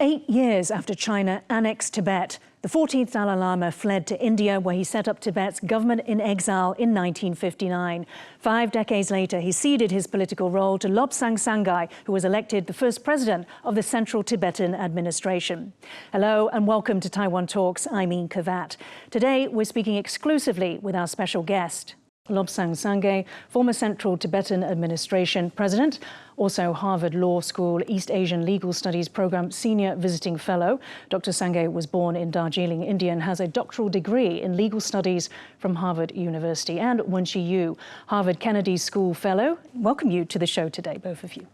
8 years after China annexed Tibet, the 14th Dalai Lama fled to India, where he set up Tibet's government-in-exile in 1959. 5 decades later, he ceded his political role to Lobsang Sangay, who was elected the first president of the Central Tibetan Administration. Hello and welcome to Taiwan Talks. I'm Ian Kavat. Today, we're speaking exclusively with our special guest, Lobsang Sangay, former Central Tibetan Administration president, also Harvard Law School East Asian Legal Studies Program Senior Visiting Fellow. Dr. Sangay was born in Darjeeling, India, and has a doctoral degree in legal studies from Harvard University. And Wenchi Yu, Harvard Kennedy School Fellow. Welcome you to the show today, both of you.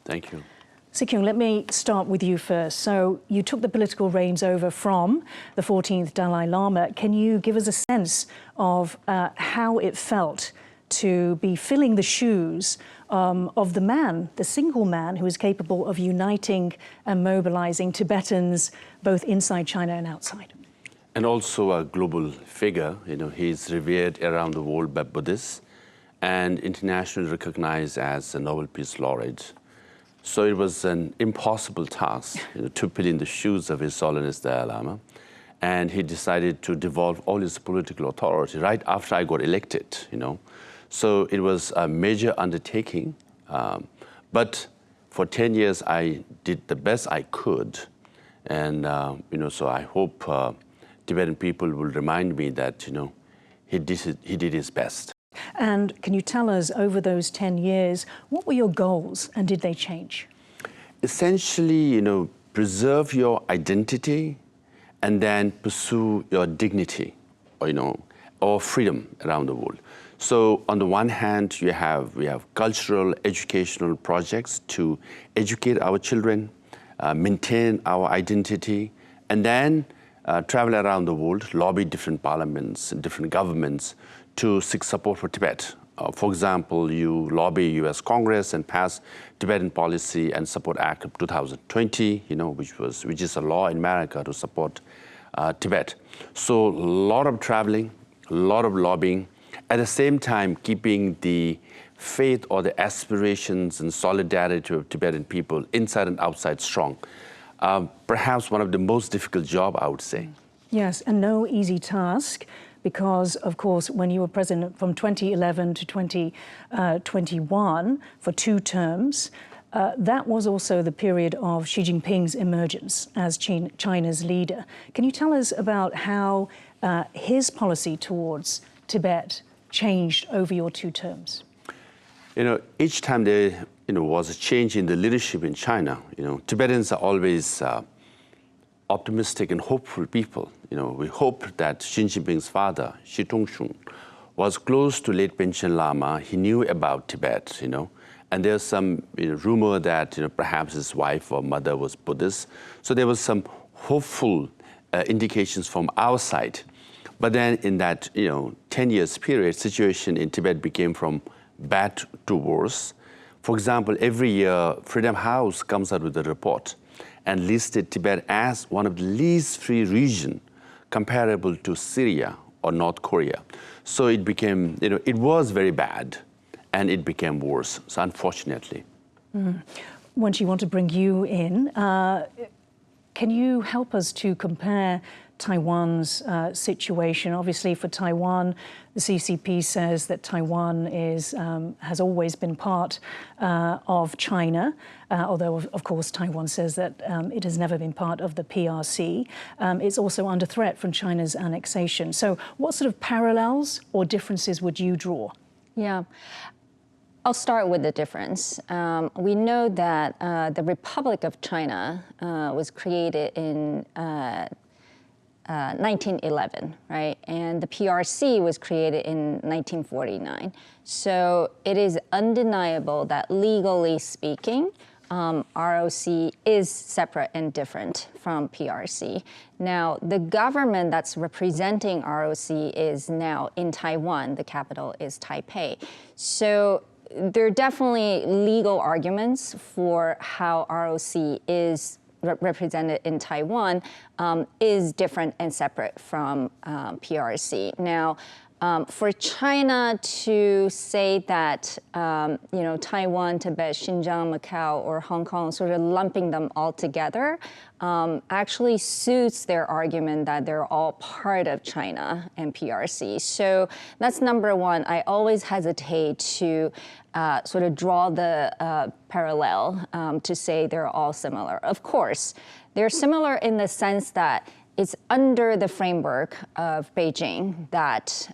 Thank you. Sikyong, let me start with you first. So you took the political reins over from the 14th Dalai Lama. Can you give us a sense of how it felt to be filling the shoes of the man, the single man who is capable of uniting and mobilizing Tibetans both inside China and outside? And also a global figure. He's revered around the world by Buddhists and internationally recognized as a Nobel Peace Laureate. So it was an impossible task to fill in the shoes of His Holiness Dalai Lama. And he decided to devolve all his political authority right after I got elected, So it was a major undertaking. But for 10 years, I did the best I could. And, so I hope Tibetan people will remind me that, he did his best. And can you tell us, over those 10 years, what were your goals and did they change? Essentially, preserve your identity and then pursue your dignity, or freedom around the world. So on the one hand, we have cultural, educational projects to educate our children, maintain our identity, and then travel around the world, lobby different parliaments and different governments to seek support for Tibet. For example, you lobby US Congress and pass Tibetan Policy and Support Act of 2020, which is a law in America to support Tibet. So a lot of traveling, a lot of lobbying, at the same time keeping the faith or the aspirations and solidarity of Tibetan people inside and outside strong. Perhaps one of the most difficult job, I would say. Yes, and no easy task. Because, of course, when you were president from 2011 to 2021 for 2 terms, that was also the period of Xi Jinping's emergence as China's leader. Can you tell us about how his policy towards Tibet changed over your 2 terms? Each time there was a change in the leadership in China, Tibetans are always optimistic and hopeful people. We hope that Xi Jinping's father, Xi Tongshun, was close to late Panchen Lama. He knew about Tibet, and there's some rumor that perhaps his wife or mother was Buddhist. So there was some hopeful indications from our side. But then in that 10 years period, situation in Tibet became from bad to worse. For example, every year Freedom House comes out with a report and listed Tibet as one of the least free regions comparable to Syria or North Korea. So it became, it was very bad and it became worse, so unfortunately. Once you want to bring you in, can you help us to compare Taiwan's situation? Obviously, for Taiwan, the CCP says that Taiwan has always been part of China, although, of course, Taiwan says that it has never been part of the PRC. It's also under threat from China's annexation. So what sort of parallels or differences would you draw? Yeah. I'll start with the difference. We know that the Republic of China was created in 1911, right? And the PRC was created in 1949. So it is undeniable that legally speaking, ROC is separate and different from PRC. Now, the government that's representing ROC is now in Taiwan. The capital is Taipei. So there are definitely legal arguments for how ROC is represented in Taiwan is different and separate from PRC. Now, For China to say that, Taiwan, Tibet, Xinjiang, Macau, or Hong Kong, sort of lumping them all together, actually suits their argument that they're all part of China and PRC. So that's number one. I always hesitate to sort of draw the parallel to say they're all similar. Of course, they're similar in the sense that it's under the framework of Beijing that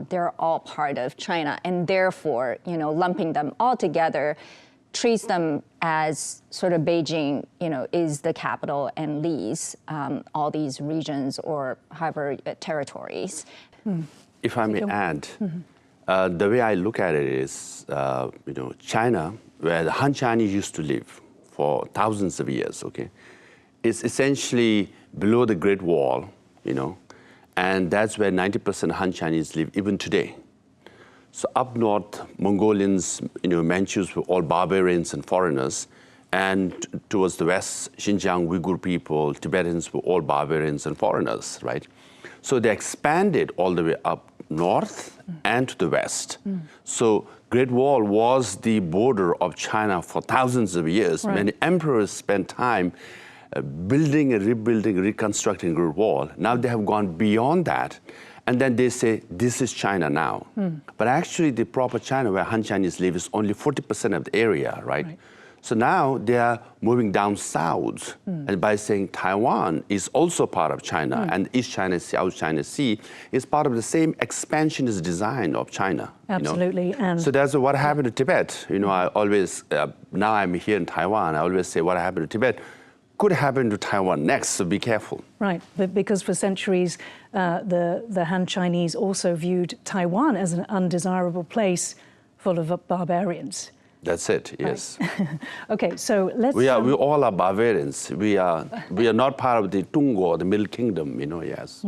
they're all part of China, and therefore, lumping them all together treats them as sort of Beijing, is the capital and leads all these regions or however territories. If I may add, the way I look at it is, China, where the Han Chinese used to live for thousands of years, okay, is essentially below the Great Wall, and that's where 90% Han Chinese live even today. So up north, Mongolians, Manchus were all barbarians and foreigners, and towards the west, Xinjiang, Uyghur people, Tibetans were all barbarians and foreigners, right? So they expanded all the way up north and to the west. So Great Wall was the border of China for thousands of years. Right. Many emperors spent time building and rebuilding, reconstructing Great Wall. Now they have gone beyond that, and then they say, this is China now. But actually the proper China where Han Chinese live is only 40% of the area, right? So now they are moving down south, and by saying Taiwan is also part of China, and East China Sea, South China Sea is part of the same expansionist design of China. Absolutely. And so that's what happened to Tibet. I always, now I'm here in Taiwan, I always say what happened to Tibet could happen to Taiwan next, so be careful. Right, but because for centuries, the Han Chinese also viewed Taiwan as an undesirable place full of barbarians. That's it, yes. Right. Okay, so let's... We all are barbarians. We are not part of the Tungo, the Middle Kingdom, yes.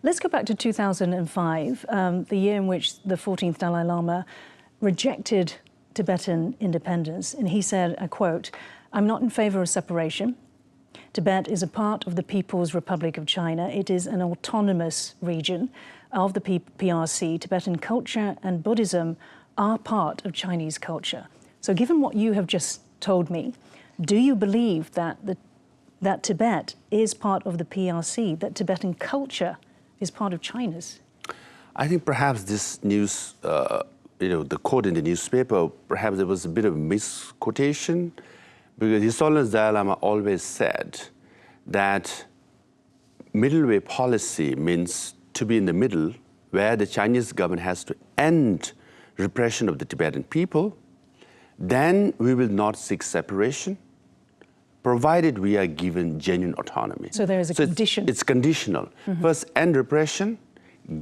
Let's go back to 2005, the year in which the 14th Dalai Lama rejected Tibetan independence. And he said, I quote, "I'm not in favor of separation. Tibet is a part of the People's Republic of China. It is an autonomous region of the PRC. Tibetan culture and Buddhism are part of Chinese culture." So given what you have just told me, do you believe that that Tibet is part of the PRC, that Tibetan culture is part of China's? I think perhaps this news, the quote in the newspaper, perhaps there was a bit of misquotation, because His Holiness Dalai Lama always said that middle way policy means to be in the middle, where the Chinese government has to end repression of the Tibetan people. Then we will not seek separation, provided we are given genuine autonomy. So there is a condition. It's conditional. First, end repression,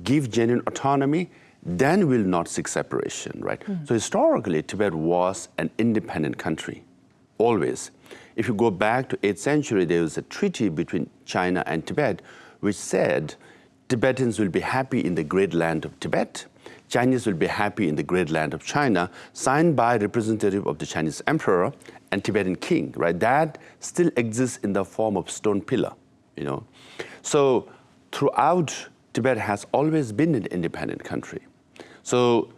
give genuine autonomy, then we'll not seek separation, right? So historically, Tibet was an independent country, always. If you go back to 8th century, there was a treaty between China and Tibet, which said Tibetans will be happy in the great land of Tibet, Chinese will be happy in the great land of China, signed by representative of the Chinese emperor and Tibetan king, right? That still exists in the form of stone pillar, So throughout, Tibet has always been an independent country. So,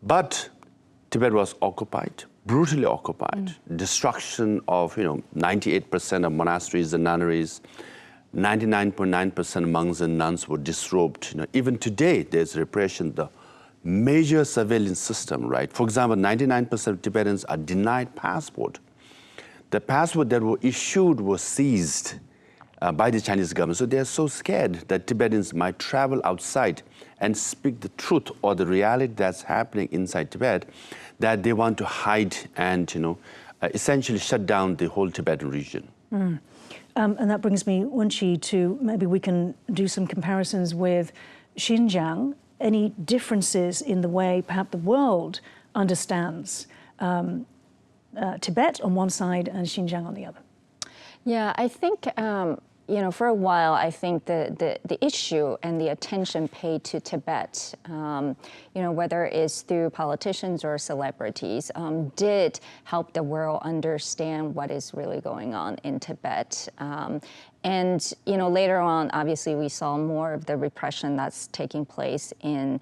but Tibet was occupied, brutally occupied. Destruction of, 98% of monasteries and nunneries, 99.9% monks and nuns were disrobed. Even today, there's repression, the major surveillance system, right? For example, 99% of Tibetans are denied passport. The passport that were issued was seized by the Chinese government. So they're so scared that Tibetans might travel outside and speak the truth or the reality that's happening inside Tibet, that they want to hide and, essentially shut down the whole Tibetan region. And that brings me, Wenchi, to maybe we can do some comparisons with Xinjiang. Any differences in the way perhaps the world understands Tibet on one side and Xinjiang on the other? Yeah, I think for a while, I think the issue and the attention paid to Tibet, whether it's through politicians or celebrities, did help the world understand what is really going on in Tibet. And later on, obviously, we saw more of the repression that's taking place in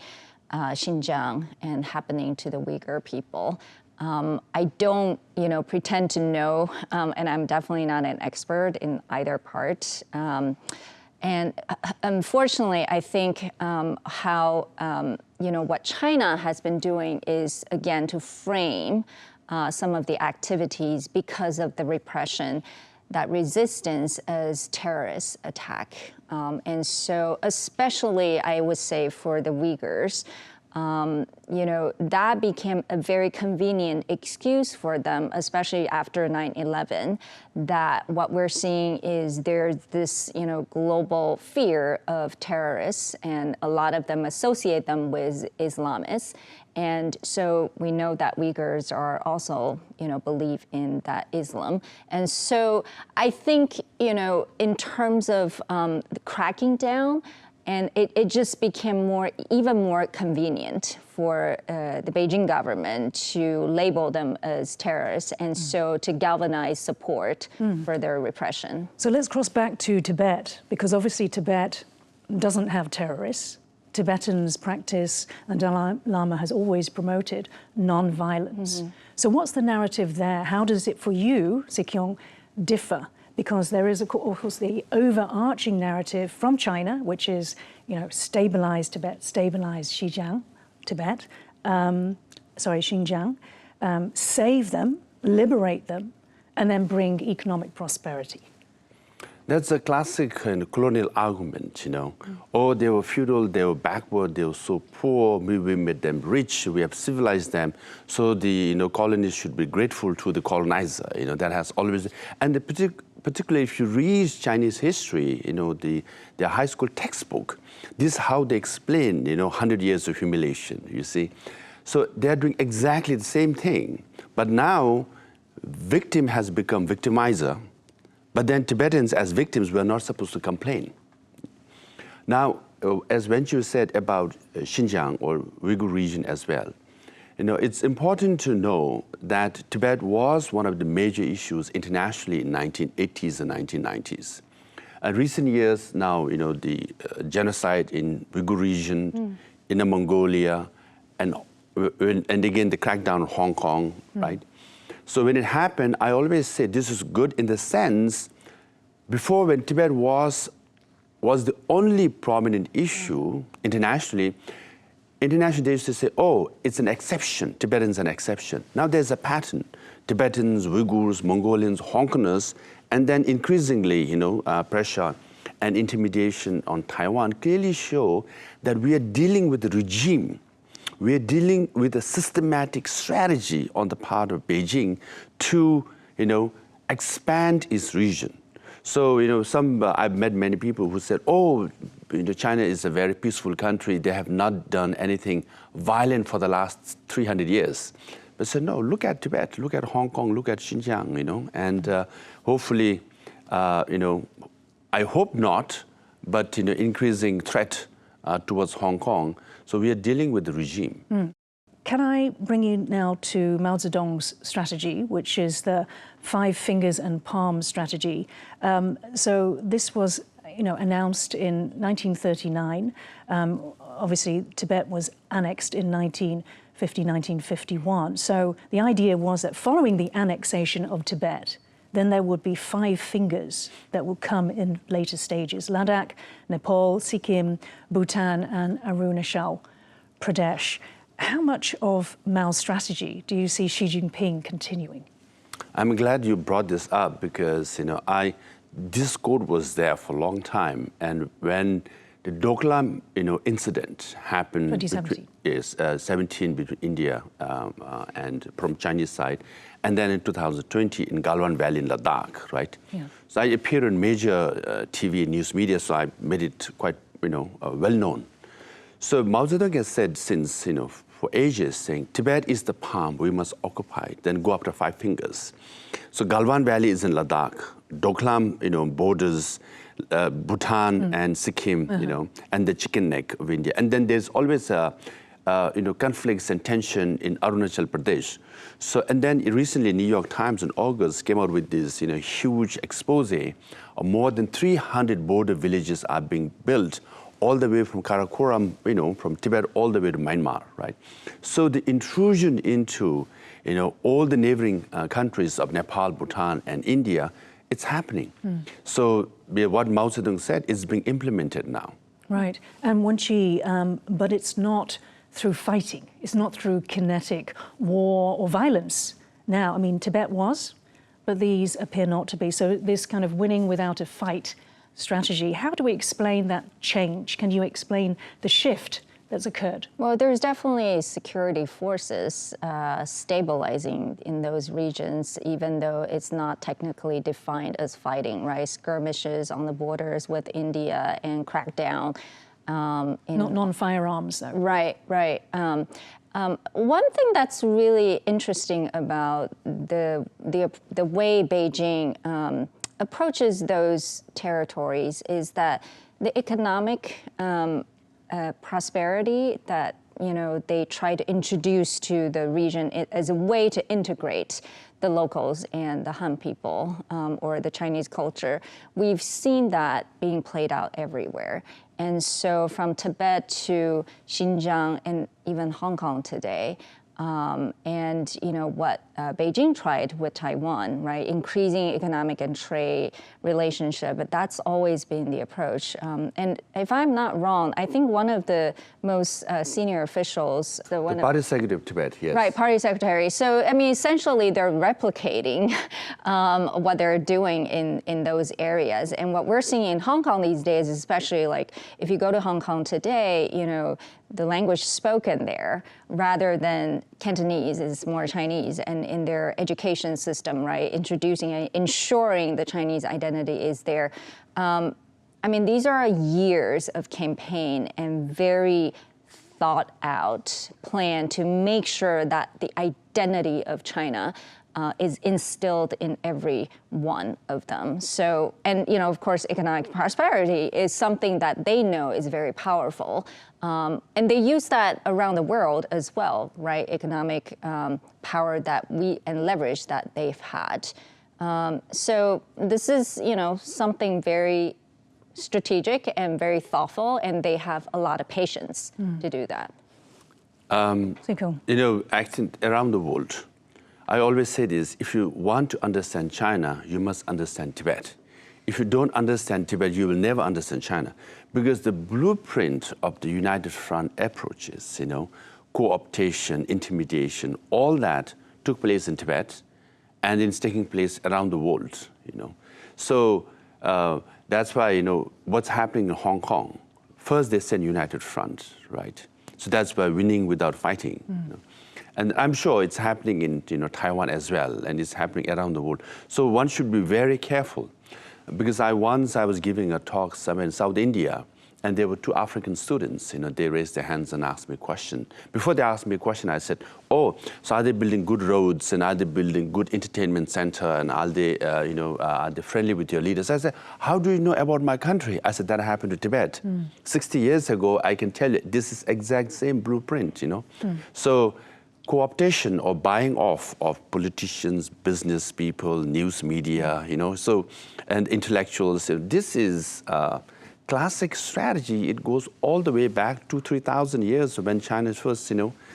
Xinjiang and happening to the Uyghur people. I don't, pretend to know, and I'm definitely not an expert in either part. And unfortunately, I think how, what China has been doing is, again, to frame some of the activities because of the repression, that resistance as terrorist attack. And so especially, I would say, for the Uyghurs, that became a very convenient excuse for them, especially after 9/11, that what we're seeing is there's this, global fear of terrorists, and a lot of them associate them with Islamists. And so we know that Uyghurs are also, believe in that Islam. And so I think, in terms of cracking down, and it just became even more convenient for the Beijing government to label them as terrorists, and so to galvanize support for their repression. So let's cross back to Tibet, because obviously Tibet doesn't have terrorists. Tibetans practice, and Dalai Lama has always promoted non-violence. So what's the narrative there? How does it, for you, Sikyong, differ? Because there is, of course, the overarching narrative from China, which is, stabilize Tibet, stabilize Xinjiang, save them, liberate them, and then bring economic prosperity. That's a classic colonial argument, Oh, they were feudal, they were backward, they were so poor, we made them rich, we have civilized them, so the colonies should be grateful to the colonizer, that has always, and particularly if you read Chinese history, their high school textbook, this is how they explain, 100 years of humiliation, you see. So they're doing exactly the same thing, but now victim has become victimizer. But then Tibetans, as victims, were not supposed to complain. Now, as Wenchi Yu said about Xinjiang or Uyghur region as well, it's important to know that Tibet was one of the major issues internationally in 1980s and 1990s. In recent years now, the genocide in Uyghur region, Inner Mongolia, and again the crackdown on Hong Kong, right? So when it happened, I always say this is good in the sense, before when Tibet was the only prominent issue internationally, they used to say, oh, it's an exception, Tibetan's an exception. Now there's a pattern, Tibetans, Uyghurs, Mongolians, Hong Kongers, and then increasingly, pressure and intimidation on Taiwan clearly show that we are dealing with the regime. We are dealing with a systematic strategy on the part of Beijing to, expand its region. So, I've met many people who said, oh, China is a very peaceful country. They have not done anything violent for the last 300 years. But said, no, look at Tibet, look at Hong Kong, look at Xinjiang, and hopefully, I hope not, but, increasing threat towards Hong Kong. So we are dealing with the regime. Can I bring you now to Mao Zedong's strategy, which is the 5 fingers and palm strategy? So this was, announced in 1939. Obviously, Tibet was annexed in 1950, 1951. So the idea was that following the annexation of Tibet, then there would be 5 fingers that would come in later stages: Ladakh, Nepal, Sikkim, Bhutan, and Arunachal Pradesh. How much of Mao's strategy do you see Xi Jinping continuing? I'm glad you brought this up because, this code was there for a long time. And when the Doklam, incident happened, 2017. 17 between India and from Chinese side, and then in 2020 in Galwan Valley in Ladakh, right? Yeah. So I appeared in major TV and news media, so I made it quite, well known. So Mao Zedong has said since, for ages saying, Tibet is the palm, we must occupy it, then go after 5 fingers. So Galwan Valley is in Ladakh, Doklam, borders Bhutan and Sikkim, and the chicken neck of India. And then there's always conflicts and tension in Arunachal Pradesh. So, and then recently, New York Times in August came out with this, huge expose of more than 300 border villages are being built all the way from Karakoram, from Tibet all the way to Myanmar, right? So the intrusion into, all the neighboring countries of Nepal, Bhutan, and India, it's happening. So what Mao Zedong said is being implemented now. Right, and Wenchi, but it's not through fighting. It's not through kinetic war or violence. Now, I mean, Tibet was, but these appear not to be. So this kind of winning without a fight strategy, how do we explain that change? Can you explain the shift that's occurred? Well, there's definitely security forces stabilizing in those regions, even though it's not technically defined as fighting, right? Skirmishes on the borders with India and crackdown. Not non-firearms, though. Right, right. One thing that's really interesting about the way Beijing approaches those territories is that the economic prosperity that they try to introduce to the region as a way to integrate the locals and the Han people or the Chinese culture. We've seen that being played out everywhere. And so from Tibet to Xinjiang and even Hong Kong today, and what Beijing tried with Taiwan, right? Increasing economic and trade relationship, but that's always been the approach. And if I'm not wrong, I think one of the most senior officials, the party secretary of Tibet, yes. Right, party secretary. So, I mean, essentially they're replicating what they're doing in those areas. And what we're seeing in Hong Kong these days, especially like if you go to Hong Kong today, the language spoken there rather than Cantonese is more Chinese, and in their education system, right, introducing and ensuring the Chinese identity is there. I mean, these are years of campaign and very thought out plan to make sure that the identity of China is instilled in every one of them. So, and of course, economic prosperity is something that they know is very powerful. And they use that around the world as well, right? Economic power and leverage that they've had. So this is, something very strategic and very thoughtful, and they have a lot of patience to do that. So cool. Acting around the world, I always say this, if you want to understand China, you must understand Tibet. If you don't understand Tibet, you will never understand China. Because the blueprint of the United Front approaches, co-optation, intimidation, all that took place in Tibet, and it's taking place around the world, So that's why, what's happening in Hong Kong, first they send United Front, right? So that's why winning without fighting. And I'm sure it's happening in Taiwan as well, and it's happening around the world. So one should be very careful. Because I was giving a talk somewhere in South India, and there were 2 African students, they raised their hands and asked me a question. Before they asked me a question, I said, oh, so are they building good roads, and are they building good entertainment center, and are they, are they friendly with your leaders? I said, how do you know about my country? I said, that happened to Tibet. 60 years ago, I can tell you, this is exact same blueprint, So co-optation or buying off of politicians, business people, news media, and intellectuals. This is a classic strategy. It goes all the way back 2,000-3,000 years when China first,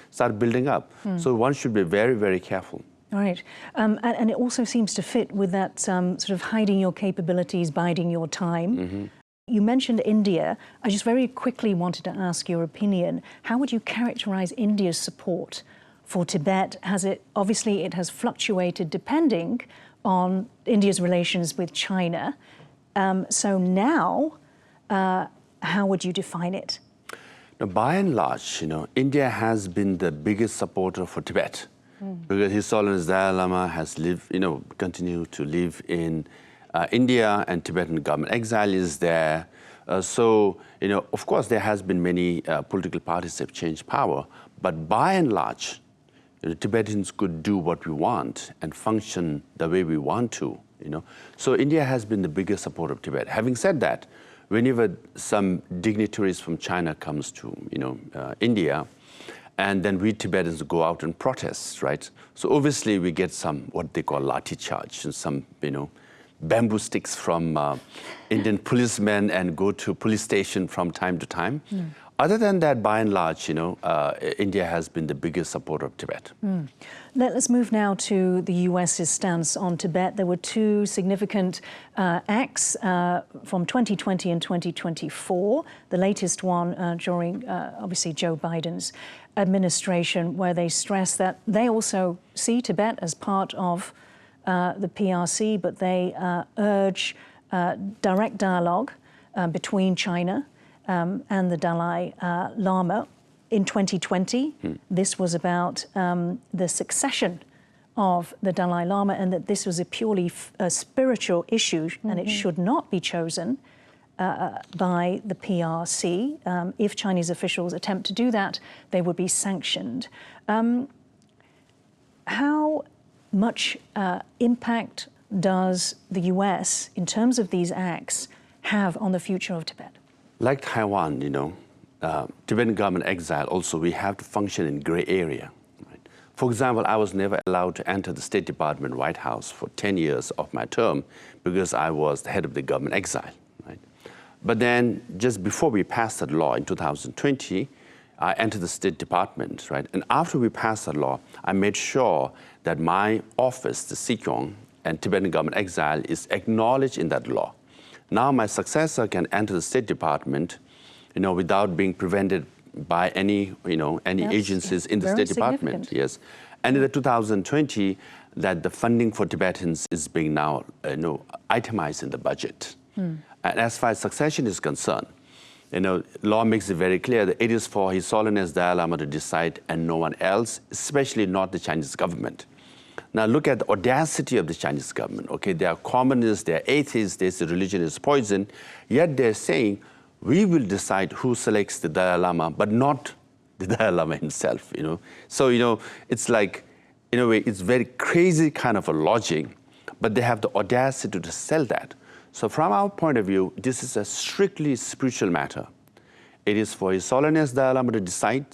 started building up. So one should be very, very careful. All right, and it also seems to fit with that sort of hiding your capabilities, biding your time. You mentioned India. I just very quickly wanted to ask your opinion. How would you characterize India's support for Tibet? Obviously it has fluctuated depending on India's relations with China. So now, how would you define it? Now, by and large, India has been the biggest supporter for Tibet because His Holiness Dalai Lama has continued to live in India, and Tibetan government exile is there. So, of course, there has been many political parties that have changed power, But by and large, Tibetans could do what we want and function the way we want to. So India has been the biggest supporter of Tibet. Having said that, whenever some dignitaries from China comes to India, and then we Tibetans go out and protest, right? So obviously we get some what they call lathi charge and some bamboo sticks from Indian policemen and go to police station from time to time. Other than that, by and large, India has been the biggest supporter of Tibet. Let's move now to the US's stance on Tibet. There were two significant acts from 2020 and 2024, the latest one during, obviously, Joe Biden's administration, where they stress that they also see Tibet as part of the PRC, but they urge direct dialogue between China and the Dalai Lama. In 2020, this was about the succession of the Dalai Lama, and that this was a purely spiritual issue, and it should not be chosen by the PRC. If Chinese officials attempt to do that, they would be sanctioned. How much impact does the US, in terms of these acts, have on the future of Tibet? Like Taiwan, Tibetan government exile, also we have to function in gray area. Right? For example, I was never allowed to enter the State Department White House for 10 years of my term because I was the head of the government exile. Right? But then just before we passed that law in 2020, I entered the State Department, right? And after we passed that law, I made sure that my office, the Sikyong, and Tibetan government exile is acknowledged in that law. Now my successor can enter the State Department, without being prevented by any agencies in the State Department. Yes, and in the 2020, that the funding for Tibetans is being now, itemized in the budget. And as far as succession is concerned, law makes it very clear that it is for His Holiness Dalai Lama to decide and no one else, especially not the Chinese government. Now look at the audacity of the Chinese government. Okay, they are communists, they are atheists, they say religion is poison, yet they're saying, we will decide who selects the Dalai Lama, but not the Dalai Lama himself, So, it's like, in a way, it's very crazy kind of a logic, but they have the audacity to sell that. So from our point of view, this is a strictly spiritual matter. It is for His Holiness Dalai Lama to decide,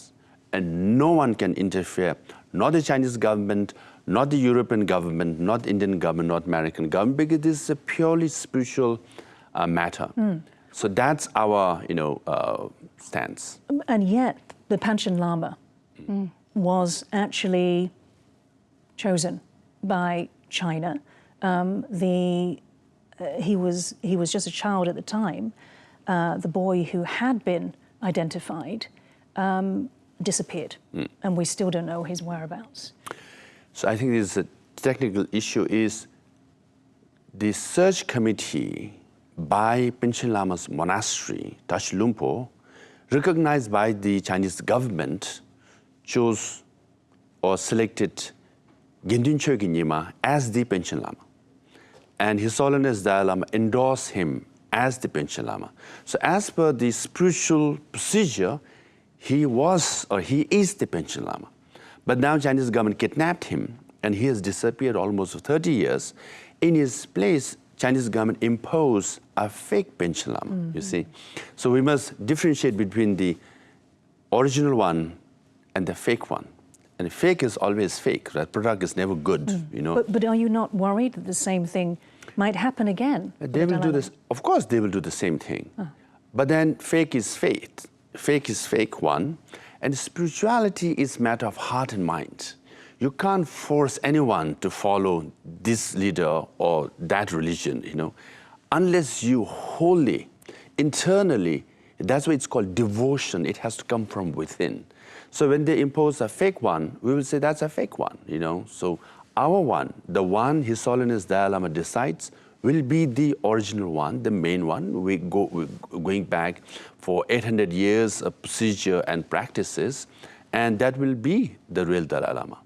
and no one can interfere, not the Chinese government, not the European government, not the Indian government, not American government, because this is a purely spiritual matter. So that's our, stance. And yet, the Panchen Lama was actually chosen by China. He was just a child at the time. The boy who had been identified disappeared, and we still don't know his whereabouts. So I think this technical issue is the search committee by Panchen Lama's monastery, Tash Lumpo, recognized by the Chinese government, chose or selected Gendun Chogi Nyima as the Panchen Lama. And His Holiness Dalai Lama endorsed him as the Panchen Lama. So as per the spiritual procedure, he is the Panchen Lama. But now Chinese government kidnapped him, and he has disappeared almost for 30 years. In his place, Chinese government imposed a fake Panchen Lama, you see. So we must differentiate between the original one and the fake one. And the fake is always fake. That product is never good, But are you not worried that the same thing might happen again? They will do this. Of course, they will do the same thing. But then fake is fake. Fake is fake, one. And spirituality is a matter of heart and mind. You can't force anyone to follow this leader or that religion, unless you wholly, internally, that's why it's called devotion. It has to come from within. So when they impose a fake one, we will say that's a fake one, So our one, the one His Holiness Dalai Lama decides, will be the original one, the main one. We're going back for 800 years of procedure and practices, and that will be the real Dalai Lama.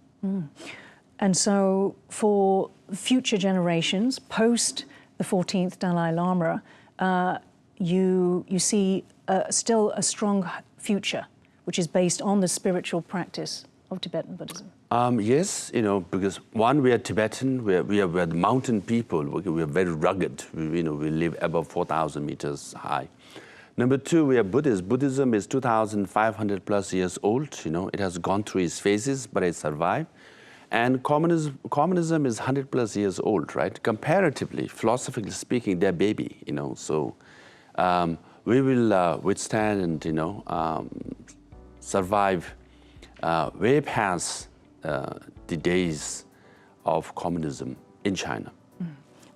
And so for future generations, post the 14th Dalai Lama, you see still a strong future which is based on the spiritual practice of Tibetan Buddhism? Yes, because one, we are Tibetan, we are the mountain people, we are very rugged, we live above 4,000 meters high. Number two, we are Buddhists. Buddhism is 2,500 plus years old, it has gone through its phases, but it survived. And communism is 100 plus years old, right? Comparatively, philosophically speaking, they're baby, so we will withstand and, survive way past the days of communism in China.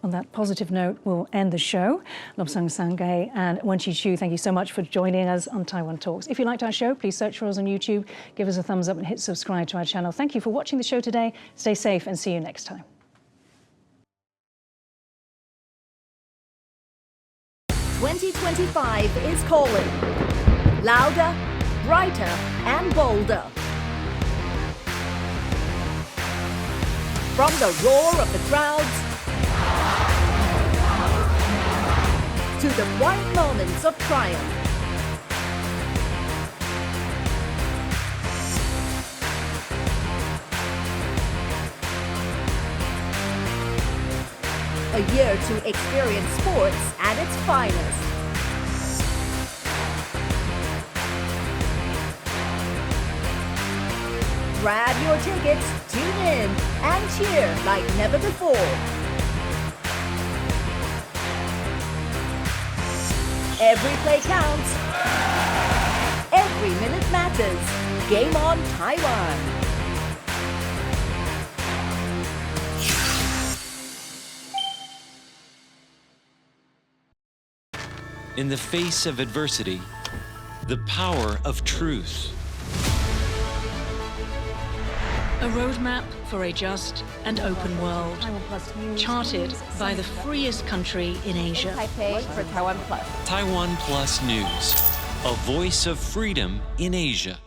On that positive note, we'll end the show. Lobsang Sangay and Wenchi Yu, thank you so much for joining us on Taiwan Talks. If you liked our show, please search for us on YouTube, give us a thumbs up and hit subscribe to our channel. Thank you for watching the show today. Stay safe and see you next time. 2025 is calling. Louder, brighter, and bolder. From the roar of the crowds to the quiet moments of triumph. A year to experience sports at its finest. Grab your tickets, tune in, and cheer like never before. Every play counts. Every minute matters. Game on, Taiwan. In the face of adversity, the power of truth. A roadmap for a just and open world, charted by the freest country in Asia. Taipei for Taiwan Plus. Taiwan Plus News, a voice of freedom in Asia.